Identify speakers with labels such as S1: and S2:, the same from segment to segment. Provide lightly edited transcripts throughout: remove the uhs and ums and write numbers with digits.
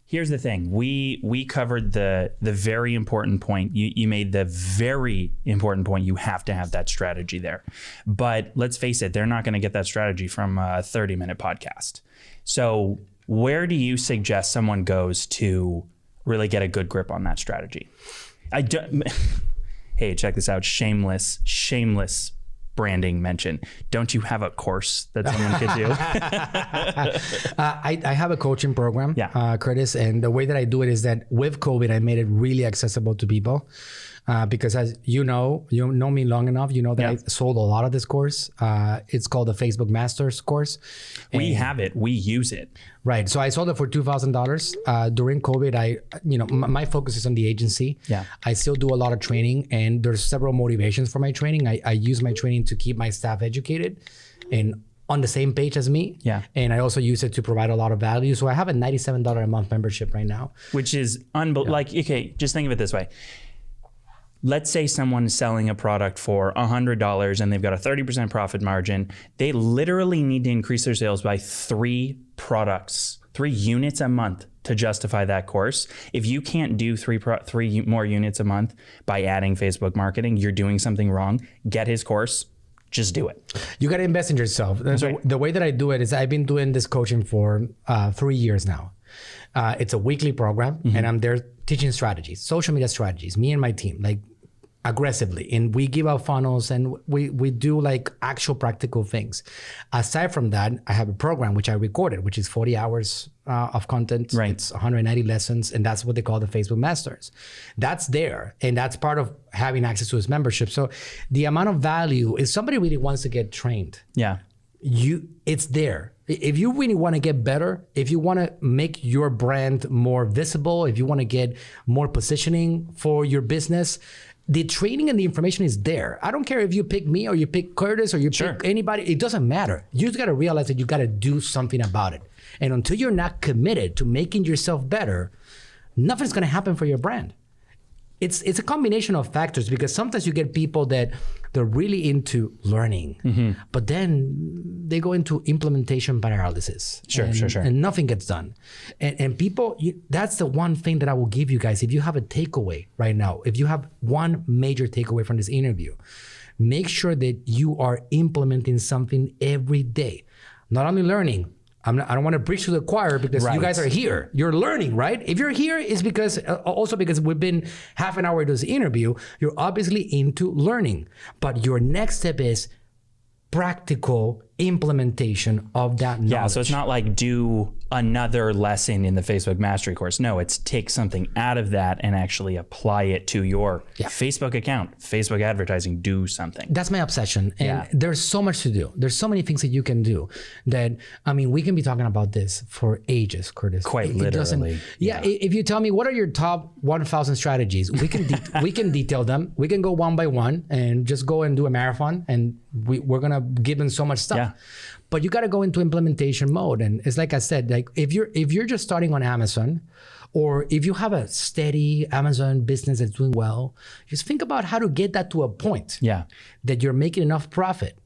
S1: Here's the thing. We covered the very important point. You made the very important point. You have to have that strategy there. But let's face it, they're not going to get that strategy from a 30-minute podcast. So where do you suggest someone goes to really get a good grip on that strategy? Hey, check this out. Shameless branding mention. Don't you have a course that someone could do?
S2: I have a coaching program, Curtis, and the way that I do it is that with COVID, I made it really accessible to people. Because as you know me long enough, you know that I sold a lot of this course. It's called the Facebook Masters course.
S1: We have it. We use it.
S2: Right. So I sold it for $2,000 during COVID. My focus is on the agency.
S1: Yeah.
S2: I still do a lot of training, and there's several motivations for my training. I use my training to keep my staff educated and on the same page as me.
S1: Yeah.
S2: And I also use it to provide a lot of value. So I have a $97 a month membership right now.
S1: Which is unbelievable. Like, okay, just think of it this way. Let's say someone's selling a product for $100 and they've got a 30% profit margin. They literally need to increase their sales by 3 units a month to justify that course. If you can't do 3 more units a month by adding Facebook marketing, you're doing something wrong. Get his course. Just do it.
S2: You got to invest in yourself. So the way that I do it is I've been doing this coaching for 3 years now. It's a weekly program, and I'm there teaching strategies, social media strategies, me and my team, like aggressively. And we give out funnels, and we do like actual practical things. Aside from that, I have a program which I recorded, which is 40 hours of content.
S1: Right.
S2: It's 190 lessons, and that's what they call the Facebook Masters. That's there, and that's part of having access to his membership. So the amount of value, if somebody really wants to get trained, it's there. If you really want to get better, if you want to make your brand more visible, if you want to get more positioning for your business, the training and the information is there. I don't care if you pick me or you pick Curtis or you pick anybody. It doesn't matter. You just got to realize that you got to do something about it. And until you're not committed to making yourself better, nothing's going to happen for your brand. It's a combination of factors, because sometimes you get people that they're really into learning, but then they go into implementation paralysis. Sure. And nothing gets done. And people, that's the one thing that I will give you guys. If you have a takeaway right now, if you have one major takeaway from this interview, make sure that you are implementing something every day. Not only learning. I don't want to preach to the choir, because you guys are here. You're learning, right? If you're here, it's because we've been half an hour into this interview. You're obviously into learning, but your next step is practical implementation of that knowledge.
S1: Yeah, so it's not like do another lesson in the Facebook Mastery course. No, it's take something out of that and actually apply it to your Facebook account, Facebook advertising, do something.
S2: That's my obsession. And there's so much to do. There's so many things that you can do that, I mean, we can be talking about this for ages, Curtis.
S1: Quite literally.
S2: If you tell me what are your top 1,000 strategies, we can we can detail them. We can go one by one and just go and do a marathon, and we're gonna give them so much stuff. Yeah. But you got to go into implementation mode. And it's like I said, like if you're just starting on Amazon, or if you have a steady Amazon business that's doing well, just think about how to get that to a point that you're making enough profit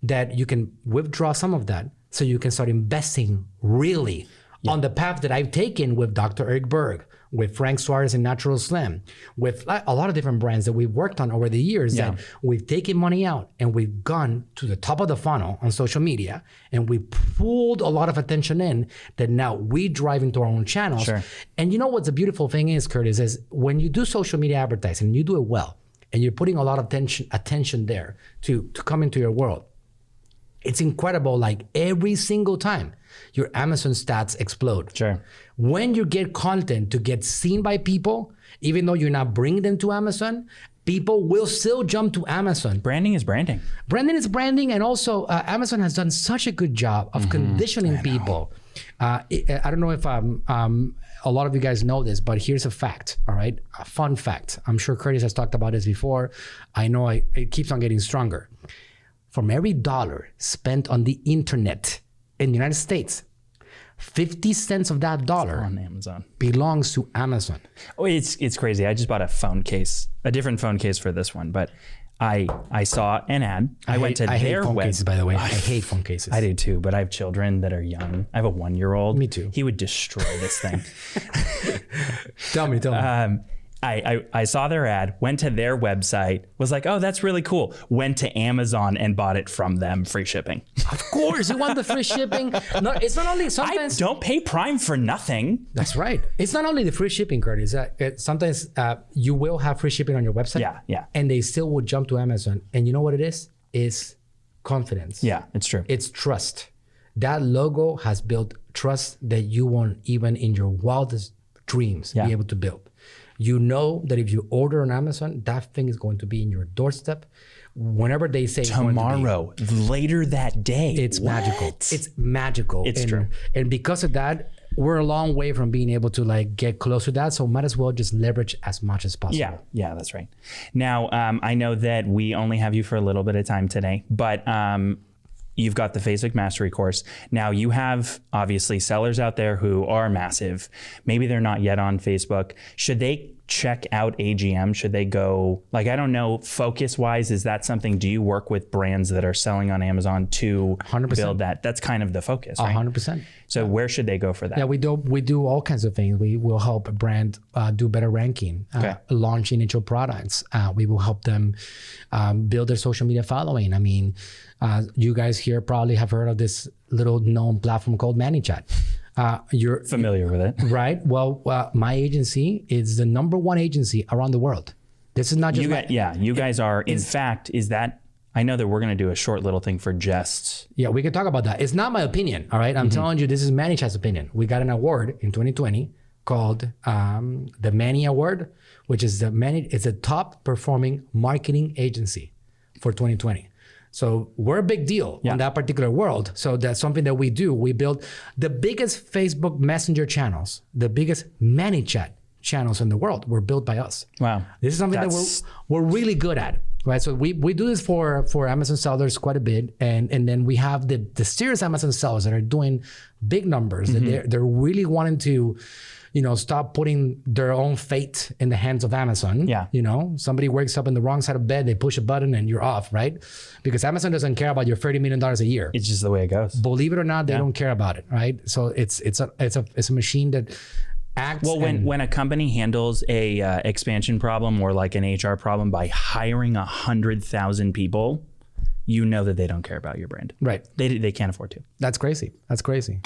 S2: that you can withdraw some of that so you can start investing really on the path that I've taken with Dr. Eric Berg, with Frank Suarez and Natural Slim, with a lot of different brands that we've worked on over the years, that we've taken money out and we've gone to the top of the funnel on social media, and we pulled a lot of attention in that now we drive into our own channels. And you know what's the beautiful thing is, Curtis, is when you do social media advertising and you do it well, and you're putting a lot of attention there to come into your world, it's incredible. Like every single time, your Amazon stats explode. When you get content to get seen by people, even though you're not bringing them to Amazon, people will still jump to Amazon.
S1: Branding is branding.
S2: Branding is branding. And also Amazon has done such a good job of conditioning people. I don't know if a lot of you guys know this, but here's a fact, all right? A fun fact. I'm sure Curtis has talked about this before. I know it keeps on getting stronger. From every dollar spent on the internet in the United States, 50 cents of that dollar
S1: on Amazon
S2: belongs to Amazon.
S1: Oh, it's crazy. I just bought a phone case, a different phone case for this one, but I saw an ad. I went to
S2: I hate
S1: their
S2: phone
S1: web.
S2: cases, by the way. I hate phone cases.
S1: I do too, but I have children that are young. I have a 1-year-old.
S2: Me too.
S1: He would destroy this thing.
S2: Tell me.
S1: I saw their ad, went to their website, was like, oh, that's really cool. Went to Amazon and bought it from them, free shipping.
S2: Of course, you want the free shipping. No, it's not only sometimes.
S1: I don't pay Prime for nothing.
S2: That's right. It's not only the free shipping, Curtis. Sometimes you will have free shipping on your website.
S1: Yeah.
S2: And they still would jump to Amazon. And you know what it is? It's confidence.
S1: Yeah, it's true.
S2: It's trust. That logo has built trust that you won't even in your wildest dreams be able to build. You know that if you order on Amazon, that thing is going to be in your doorstep whenever they say
S1: tomorrow, later that day.
S2: It's magical. It's magical.
S1: It's true.
S2: And because of that, we're a long way from being able to like get close to that. So might as well just leverage as much as possible.
S1: Yeah, that's right. Now, I know that we only have you for a little bit of time today, but you've got the Facebook Mastery course. Now you have obviously sellers out there who are massive. Maybe they're not yet on Facebook. Should they check out AGM? Should they go, like, I don't know, focus wise, is that something, do you work with brands that are selling on Amazon to
S2: 100%.
S1: Build that? That's kind of the focus, right?
S2: 100%.
S1: So where should they go for that?
S2: Yeah, we do all kinds of things. We will help a brand do better ranking, launch initial products. We will help them build their social media following. I mean, you guys here probably have heard of this little known platform called ManyChat. You're
S1: familiar with it,
S2: right? Well, my agency is the #1 agency around the world. This is not just
S1: you guys are. In fact, is that? I know that we're going to do a short little thing for Jest.
S2: Yeah, we can talk about that. It's not my opinion, all right? I'm telling you, this is ManyChat's opinion. We got an award in 2020 called the Many Award, which is it's a top performing marketing agency for 2020. So we're a big deal in that particular world. So that's something that we do. We build the biggest Facebook Messenger channels, the biggest ManyChat channels in the world were built by us.
S1: Wow.
S2: This is something that we're really good at, right? So we do this for Amazon sellers quite a bit. And then we have the serious Amazon sellers that are doing big numbers. That they're really wanting to, stop putting their own fate in the hands of Amazon.
S1: Yeah.
S2: Somebody wakes up in the wrong side of bed, they push a button and you're off, right? Because Amazon doesn't care about your $30 million a year.
S1: It's just the way it goes.
S2: Believe it or not, they don't care about it, right? So it's a machine that acts.
S1: Well, when a company handles a expansion problem or like an HR problem by hiring 100,000 people, you know that they don't care about your brand.
S2: Right.
S1: They can't afford to.
S2: That's crazy. That's crazy.